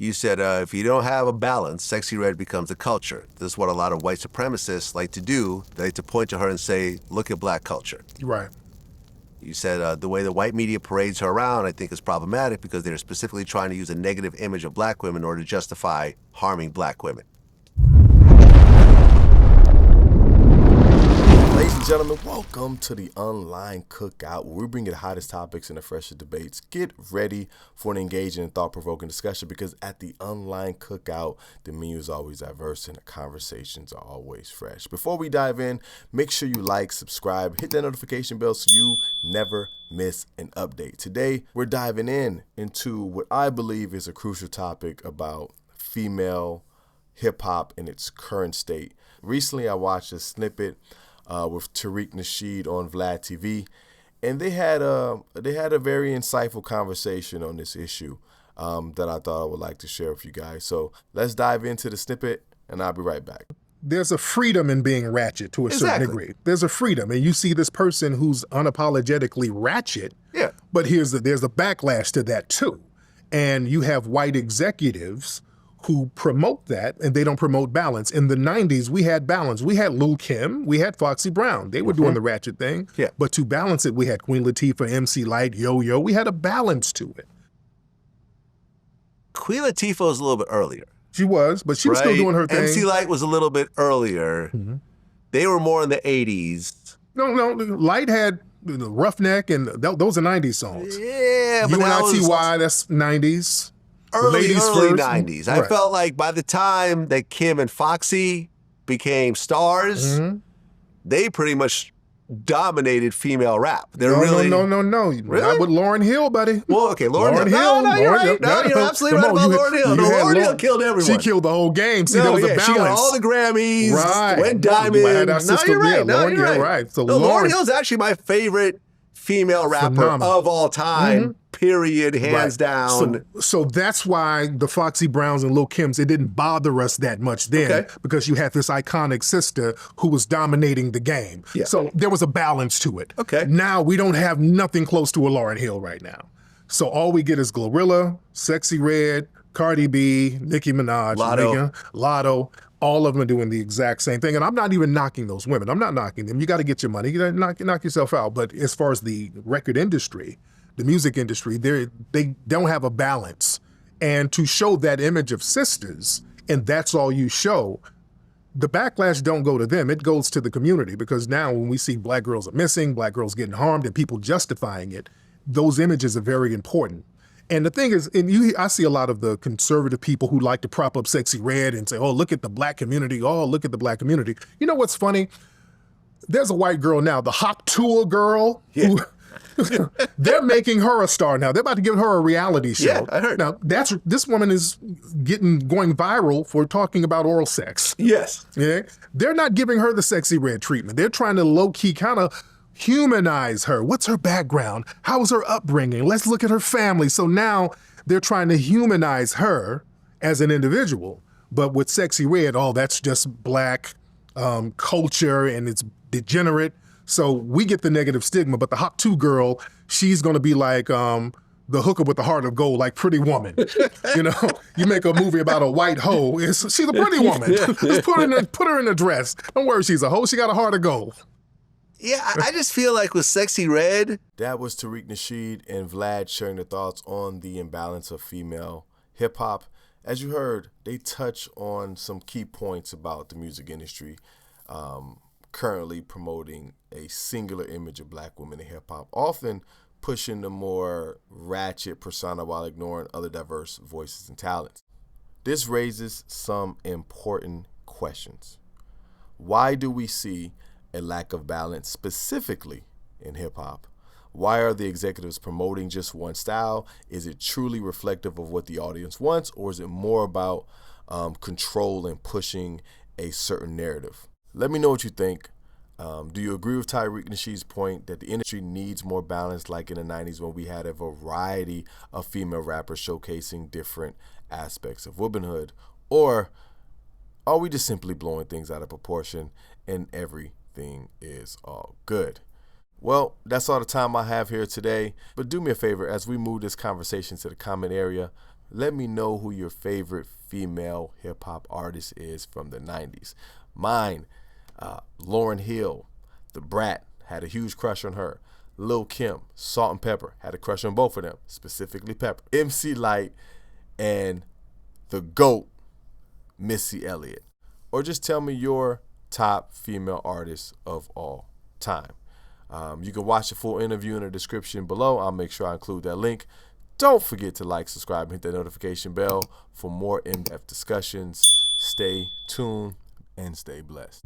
You said if you don't have a balance, Sexy Red becomes a culture. This is what a lot of white supremacists like to do. They like to point to her and say, look at black culture. Right. You said the way the white media parades her around, I think, is problematic because they're specifically trying to use a negative image of black women in order to justify harming black women. Ladies and gentlemen, welcome to the Online Cookout, where we bring you the hottest topics and the freshest debates. Get ready for an engaging and thought-provoking discussion, because at the Online Cookout, the menu is always diverse and the conversations are always fresh. Before we dive in, make sure you like, subscribe, hit that notification bell so you never miss an update. Today, we're diving into what I believe is a crucial topic about female hip-hop in its current state. Recently, I watched a snippet with Tariq Nasheed on Vlad TV, and they had a very insightful conversation on this issue that I thought I would like to share with you guys. So let's dive into the snippet, and I'll be right back. There's a freedom in being ratchet to a certain degree. There's a freedom, and you see this person who's unapologetically ratchet. Yeah. But there's a backlash to that too, and you have white executives who promote that, and they don't promote balance. In the 90s, we had balance. We had Lil' Kim, we had Foxy Brown. They were doing the ratchet thing. Yeah. But to balance it, we had Queen Latifah, MC Lyte, Yo-Yo. We had a balance to it. Queen Latifah was a little bit earlier. She was, but she was still doing her thing. MC Lyte was a little bit earlier. Mm-hmm. They were more in the 80s. No, Lyte had Roughneck, and those are 90s songs. Yeah, but UNITY, that's 90s. Early first. 90s. Right. I felt like by the time that Kim and Foxy became stars, they pretty much dominated female rap. No. Really? Not with Lauryn Hill, buddy. Well, okay, Lauryn Hill. No, you're right. No, you're absolutely right about Lauryn Hill. No, Lauryn Hill killed everyone. She killed the whole game. See, there was a balance. She got all the Grammys. Right. Went diamond. You're right. Lauryn, right. So Lauryn Hill's actually my favorite female rapper of all time. Period, hands down. So that's why the Foxy Browns and Lil' Kims, it didn't bother us that much then, because you had this iconic sister who was dominating the game. Yeah. So there was a balance to it. Okay. Now we don't have nothing close to a Lauryn Hill right now. So all we get is Glorilla, Sexy Red, Cardi B, Nicki Minaj, Lotto. All of them are doing the exact same thing. And I'm not even knocking those women. I'm not knocking them. You got to get your money. You got to knock yourself out. But as far as the record industry, the music industry, they don't have a balance. And to show that image of sisters, and that's all you show, the backlash don't go to them. It goes to the community, because now when we see black girls are missing, black girls getting harmed, and people justifying it, those images are very important. And the thing is, I see a lot of the conservative people who like to prop up Sexy Red and say, oh, look at the black community. Oh, look at the black community. You know what's funny? There's a white girl now, the Hop Tour girl, who they're making her a star now. They're about to give her a reality show. Yeah, I heard. Now, this woman is going viral for talking about oral sex. Yes. Yeah. They're not giving her the Sexy Red treatment. They're trying to low-key kind of humanize her. What's her background? How was her upbringing? Let's look at her family. So now they're trying to humanize her as an individual. But with Sexy Red, that's just black culture, and it's degenerate. So we get the negative stigma. But the Hop 2 girl, she's going to be like the hooker with the heart of gold, like Pretty Woman. You make a movie about a white hoe. She's a pretty woman. Just put her in a dress. Don't worry, she's a hoe. She got a heart of gold. Yeah, I just feel like with Sexy Red. That was Tariq Nasheed and Vlad sharing their thoughts on the imbalance of female hip-hop. As you heard, they touch on some key points about the music industry currently promoting a singular image of black women in hip-hop, often pushing the more ratchet persona while ignoring other diverse voices and talents. This raises some important questions. Why do we see a lack of balance specifically in hip-hop? Why are the executives promoting just one style? Is it truly reflective of what the audience wants, or is it more about control and pushing a certain narrative? Let me know what you think. Do you agree with Tariq Nasheed's point that the industry needs more balance, like in the 90s when we had a variety of female rappers showcasing different aspects of womanhood? Or are we just simply blowing things out of proportion and everything is all good? Well, that's all the time I have here today. But do me a favor, as we move this conversation to the comment area, let me know who your favorite female hip-hop artist is from the 90s. Mine, Lauryn Hill, The Brat, had a huge crush on her. Lil' Kim, Salt and Pepper, had a crush on both of them, specifically Pepper. MC Lyte, and the GOAT, Missy Elliott. Or just tell me your top female artists of all time. You can watch the full interview in the description below. I'll make sure I include that link. Don't forget to like, subscribe, and hit that notification bell for more in-depth discussions. Stay tuned and stay blessed.